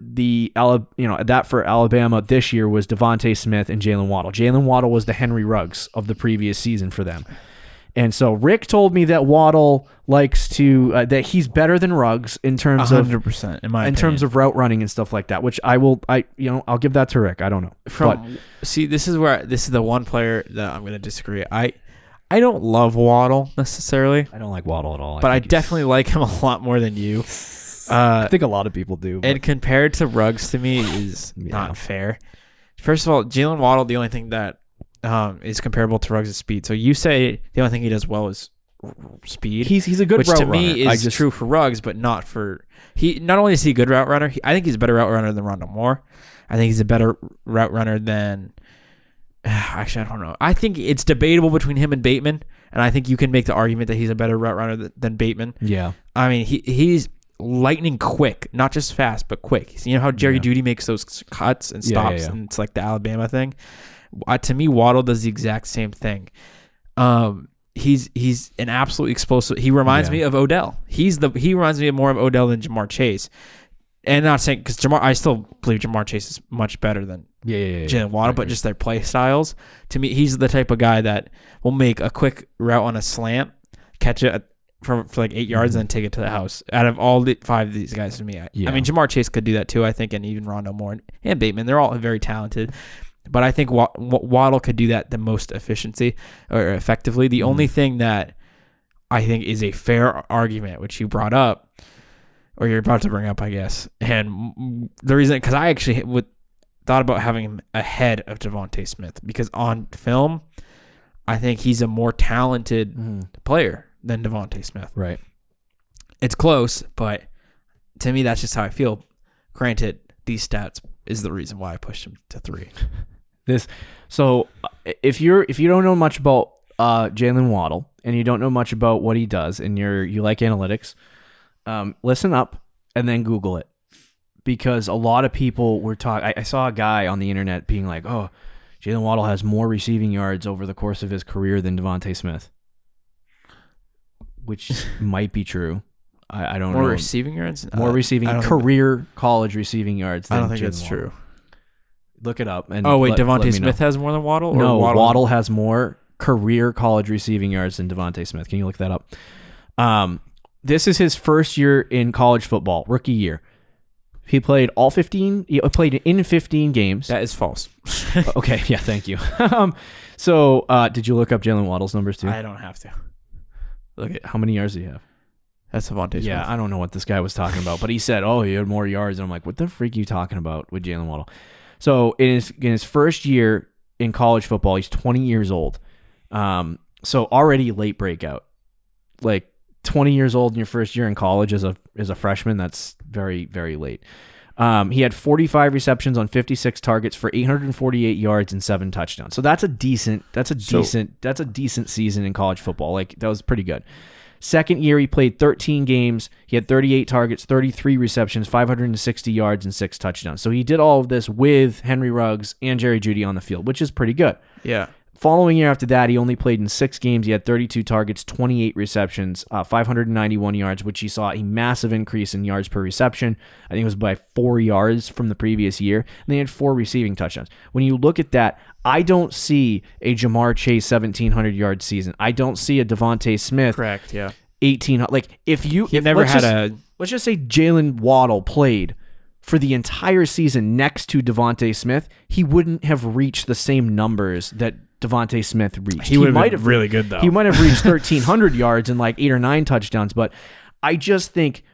Alabama this year was Devonte Smith and Jalen Waddle. Jalen Waddle was the Henry Ruggs of the previous season for them. And so Rick told me that Waddle likes to that he's better than Ruggs in terms 100% in terms of route running and stuff like that, which I'll give that to Rick. I don't know. This is the one player that I'm going to disagree. I don't love Waddle necessarily. I don't like Waddle at all. But I definitely like him a lot more than you. I think a lot of people do. And compared to Ruggs to me is not fair. First of all, Jalen Waddle, the only thing that is comparable to Ruggs' speed. So you say the only thing he does well is speed. He's a good which route to runner. Me is true for Ruggs, but not for he. Not only is he a good route runner, I think he's a better route runner than Rondell Moore. I think he's a better route runner than. Actually, I don't know. I think it's debatable between him and Bateman, and I think you can make the argument that he's a better route runner than Bateman. Yeah, I mean he's lightning quick, not just fast, but quick. You know how Jerry Jeudy makes those cuts and stops, and it's like the Alabama thing. To me, Waddle does the exact same thing. he's an absolute explosive. He reminds me of Odell. He reminds me more of Odell than Jamar Chase. And not saying because I still believe Jamar Chase is much better than Jalen Waddle, but just their play styles. To me, he's the type of guy that will make a quick route on a slant, catch it for like 8 yards, and then take it to the house. Out of all the 5 of these guys, to me, I mean, Jamar Chase could do that too, I think, and even Rondell Mort and Bateman, they're all very talented. But I think Waddle could do that the most effectively. The only thing that I think is a fair argument, which you brought up, or you're about to bring up, I guess, and the reason, because I actually thought about having him ahead of Devonte Smith, because on film, I think he's a more talented player than Devonte Smith. Right. It's close, but to me, that's just how I feel. Granted, these stats is the reason why I pushed him to 3. So if you don't know much about Jalen Waddle and you don't know much about what he does, and you like analytics, listen up and then Google it, because a lot of people were talking. I saw a guy on the internet being like, "Oh, Jalen Waddle has more receiving yards over the course of his career than Devonte Smith," which might be true. I don't know. More receiving yards? More receiving career college receiving yards than I don't think Jalen that's Waddle. true. Look it up. And Devonte Smith has more than Waddle? No, Waddle has more career college receiving yards than Devonte Smith. Can you look that up? This is his first year in college football, rookie year. He played all 15. He played in 15 games. That is false. Okay, yeah, thank you. So, did you look up Jalen Waddle's numbers too? I don't have to. Look at how many yards do you have? That's Devonte Smith. Yeah, I don't know what this guy was talking about, but he said, "Oh, he had more yards." And I'm like, "What the freak are you talking about with Jalen Waddle?" So, in his first year in college football, he's 20 years old. So already late breakout. Like 20 years old in your first year in college as a freshman, that's very, very late. He had 45 receptions on 56 targets for 848 yards and 7 touchdowns. So that's a decent season in college football. Like, that was pretty good. Second year, he played 13 games. He had 38 targets, 33 receptions, 560 yards, and 6 touchdowns. So he did all of this with Henry Ruggs and Jerry Jeudy on the field, which is pretty good. Yeah. Following year after that, he only played in 6 games. He had 32 targets, 28 receptions, 591 yards, which he saw a massive increase in yards per reception. I think it was by 4 yards from the previous year. And they had 4 receiving touchdowns. When you look at that, I don't see a Jamar Chase 1,700-yard season. I don't see a Devonte Smith. Correct, yeah. 1,800. Like, let's just say Jalen Waddle played for the entire season next to Devonte Smith, he wouldn't have reached the same numbers that Devonte Smith reached. He might have really good though. He might have reached 1,300 yards and like 8 or 9 touchdowns, but I just think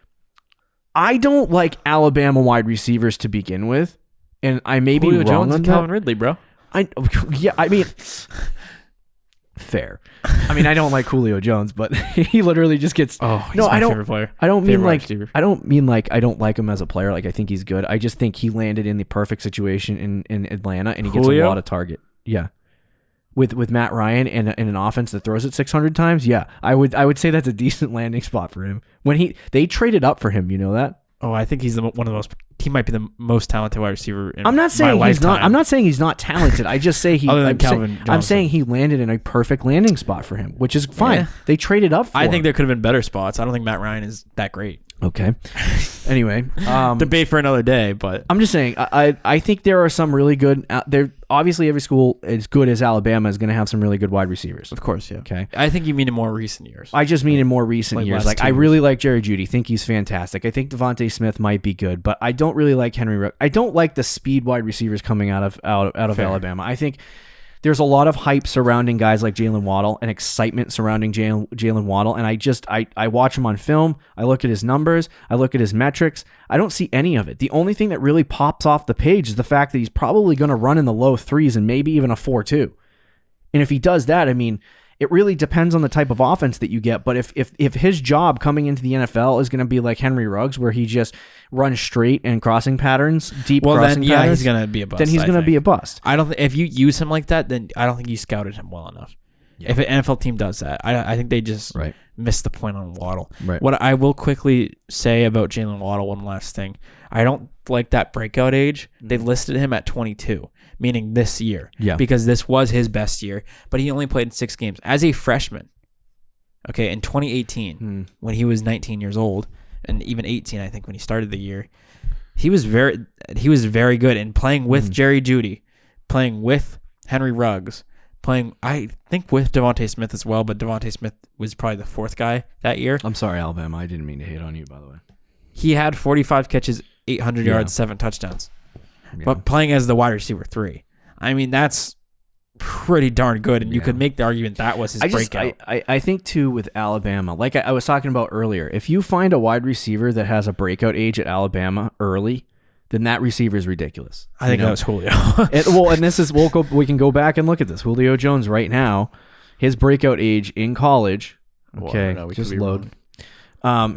I don't like Alabama wide receivers to begin with, and I may be Julio wrong Jones on and that. Calvin Ridley, bro. I mean, fair. I mean, I don't like Julio Jones, but he literally just gets. He's my favorite player. I don't mean like I don't like him as a player. Like, I think he's good. I just think he landed in the perfect situation in Atlanta, and he gets a lot of target. Yeah. With Matt Ryan and an offense that throws it 600 times, yeah, I would say that's a decent landing spot for him. When they traded up for him, you know that? Oh, I think he's one of the most. He might be the most talented wide receiver. I'm not saying he's not. I'm not saying he's not talented. I just say I'm saying he landed in a perfect landing spot for him, which is fine. Yeah. They traded up for him. I think there could have been better spots. I don't think Matt Ryan is that great. Okay. Anyway, debate for another day, but I'm just saying I think there are some really good. There obviously every school as good as Alabama is going to have some really good wide receivers. Of course, yeah. Okay. I think you mean in more recent years. I just mean in more recent years. Like, I really like Jerry Jeudy. Think he's fantastic. I think Devonte Smith might be good, but I don't really like Henry Ruggs. I don't like the speed wide receivers coming out of Alabama. I think there's a lot of hype surrounding guys like Jalen Waddle and excitement surrounding Jalen Waddle. And I watch him on film. I look at his numbers. I look at his metrics. I don't see any of it. The only thing that really pops off the page is the fact that he's probably going to run in the low 3s and maybe even a 4.2. And if he does that, I mean, it really depends on the type of offense that you get. But if his job coming into the NFL is going to be like Henry Ruggs, where he just runs straight and crossing patterns, crossing patterns, he's going to be a bust. Then he's going to be a bust. I don't. If you use him like that, then I don't think you scouted him well enough. Yeah. If an NFL team does that, I think they just missed the point on Waddle. Right. What I will quickly say about Jalen Waddle, one last thing. I don't like that breakout age. They listed him at 22. Meaning this year, because this was his best year, but he only played in 6 games. As a freshman, Okay, in 2018, when he was 19 years old, and even 18, I think, when he started the year, he was very good. And playing with Jerry Jeudy, playing with Henry Ruggs, playing, I think, with Devonte Smith as well, but Devonte Smith was probably the fourth guy that year. I'm sorry, Alabama. I didn't mean to hate on you, by the way. He had 45 catches, 800 yards, 7 touchdowns. Yeah. But playing as the wide receiver 3. I mean, that's pretty darn good, and you could make the argument that was his breakout. I think, too, with Alabama, like I was talking about earlier, if you find a wide receiver that has a breakout age at Alabama early, then that receiver is ridiculous. I think that was Julio. And this is, we can go back and look at this. Julio Jones right now, his breakout age in college, just load.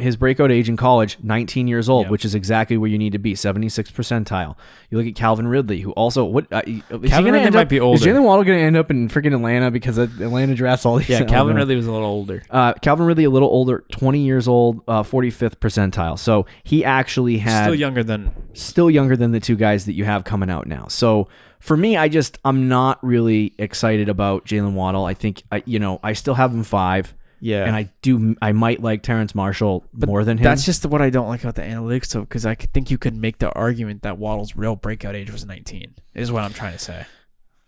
His breakout age in college, 19 years old, which is exactly where you need to be, 76th percentile. You look at Calvin Ridley, who also Calvin Ridley might be older. Is Jalen Waddle going to end up in freaking Atlanta because Atlanta drafts all these? Yeah, Calvin Ridley was a little older. Calvin Ridley a little older, 20 years old, 45th percentile. So he actually had still younger than the two guys that you have coming out now. So for me, I'm not really excited about Jalen Waddle. I think I still have him 5. Yeah, and I might like Terrence Marshall more than him. That's just what I don't like about the analytics, though, because I think you could make the argument that Waddle's real breakout age was 19, is what I'm trying to say.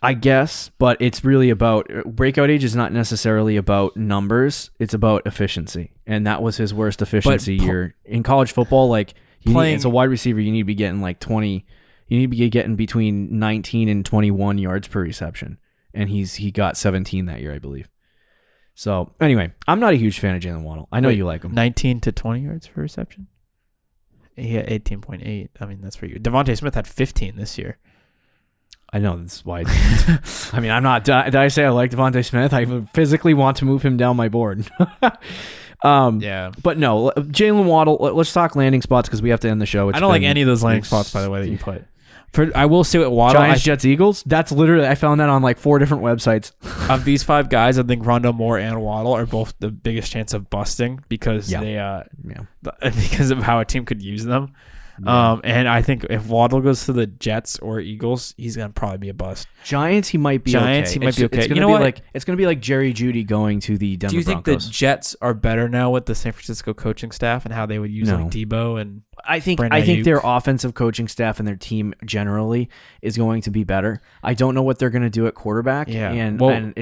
I guess, but it's really about breakout age is not necessarily about numbers. It's about efficiency, and that was his worst efficiency year in college football. Like as a wide receiver, you need to be getting like 20. You need to be getting between 19 and 21 yards per reception, and he got 17 that year, I believe. So, anyway, I'm not a huge fan of Jalen Waddle. I know you like him. 19 to 20 yards per reception? He had 18.8. I mean, that's pretty good. Devonte Smith had 15 this year. I know. That's why. I mean, I'm not... Did I say I like Devonte Smith? I physically want to move him down my board. Yeah. But no, Jalen Waddle, let's talk landing spots because we have to end the show. I don't like any of those landing spots, by the way, that you put. I will say with Waddle, Giants, Jets, Eagles. That's literally, I found that on like 4 different websites. Of these 5 guys, I think Rondell Moore and Waddle are both the biggest chance of busting because because of how a team could use them. Yeah. And I think if Waddle goes to the Jets or Eagles, he's gonna probably be a bust. Giants, he might be okay. It's gonna be like Jerry Jeudy going to the Denver Broncos. Do you think the Jets are better now with the San Francisco coaching staff and how they would use like Debo and? I think their offensive coaching staff and their team generally is going to be better. I don't know what they're going to do at quarterback. Yeah, I don't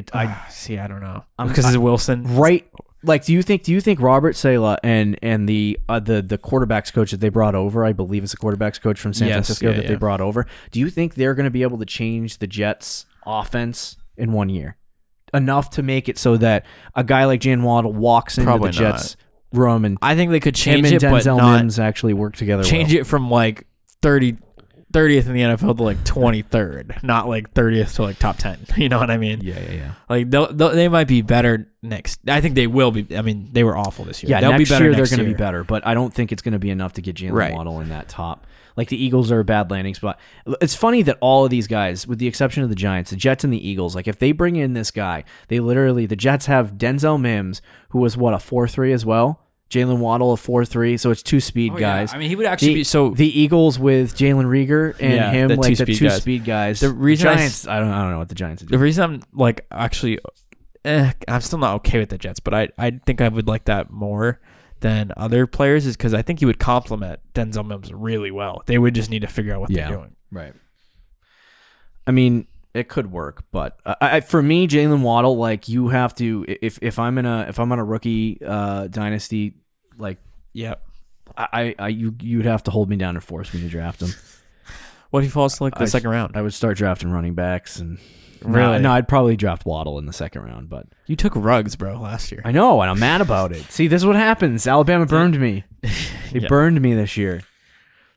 know because it's Wilson, right? Like, do you think Robert Saleh and the quarterbacks coach that they brought over, I believe it's the quarterbacks coach from San Francisco they brought over, do you think they're going to be able to change the Jets' offense in 1 year enough to make it so that a guy like Jalen Waddle walks into the Jets' room and I think they could change it, but Denzel not Mims actually work together. Change it from like 30th in the NFL to like 23rd, not like 30th to like top 10. You know what I mean? Yeah. Like they might be better next. I think they will be. I mean, they were awful this year. Yeah, they'll be better next year. They're going to be better, but I don't think it's going to be enough to get Jalen Waddle in that top. Like the Eagles are a bad landing spot. It's funny that all of these guys, with the exception of the Giants, the Jets and the Eagles, like if they bring in this guy, the Jets have Denzel Mims, who was a 4.3 as well. Jalen Waddle a 4.3, so it's 2 speed guys. Yeah. I mean, he would actually be so. The Eagles with Jalen Rieger and him, like the 2 speed guys. The reason Giants, I don't know what the Giants are doing. The reason I'm like actually, I'm still not okay with the Jets, but I think I would like that more than other players is because I think he would complement Denzel Mims really well. They would just need to figure out what they're doing. Right. I mean, it could work, but for me, Jalen Waddle, like you have to, if I'm on a rookie dynasty, like you'd have to hold me down and force me to draft him. What if he falls to like the second round? I would start drafting running backs and really? No, I'd probably draft Waddle in the second round. But you took Ruggs, bro, last year. I know, and I'm mad about it. See, this is what happens. Alabama burned me. They burned me this year.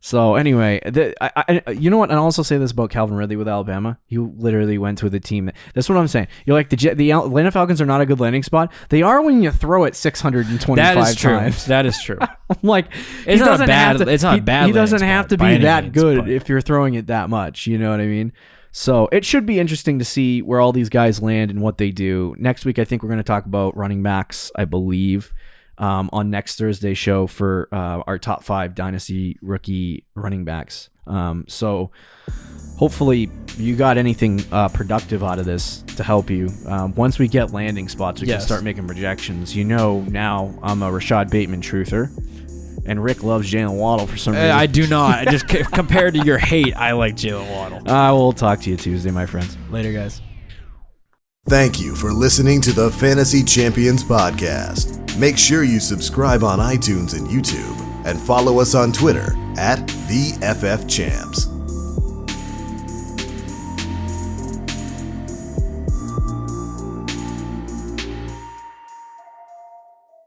So anyway, you know what? And I'll also say this about Calvin Ridley with Alabama. He literally went to the team. That's what I'm saying. You're like the Atlanta Falcons are not a good landing spot. They are when you throw it 625 times. That is true. I'm like, it's not bad. It's not bad. He doesn't have to be that good if you're throwing it that much. You know what I mean? So it should be interesting to see where all these guys land and what they do. Next week, I think we're going to talk about running backs, I believe. on next Thursday's show for our top 5 Dynasty rookie running backs. So hopefully you got anything productive out of this to help you. Once we get landing spots, we can start making projections. Now I'm a Rashad Bateman truther, and Rick loves Jalen Waddle for some reason. I do not. I just compared to your hate, I like Jalen Waddle. I will talk to you Tuesday, my friends. Later, guys. Thank you for listening to the Fantasy Champions Podcast. Make sure you subscribe on iTunes and YouTube, and follow us on Twitter @TheFFChamps.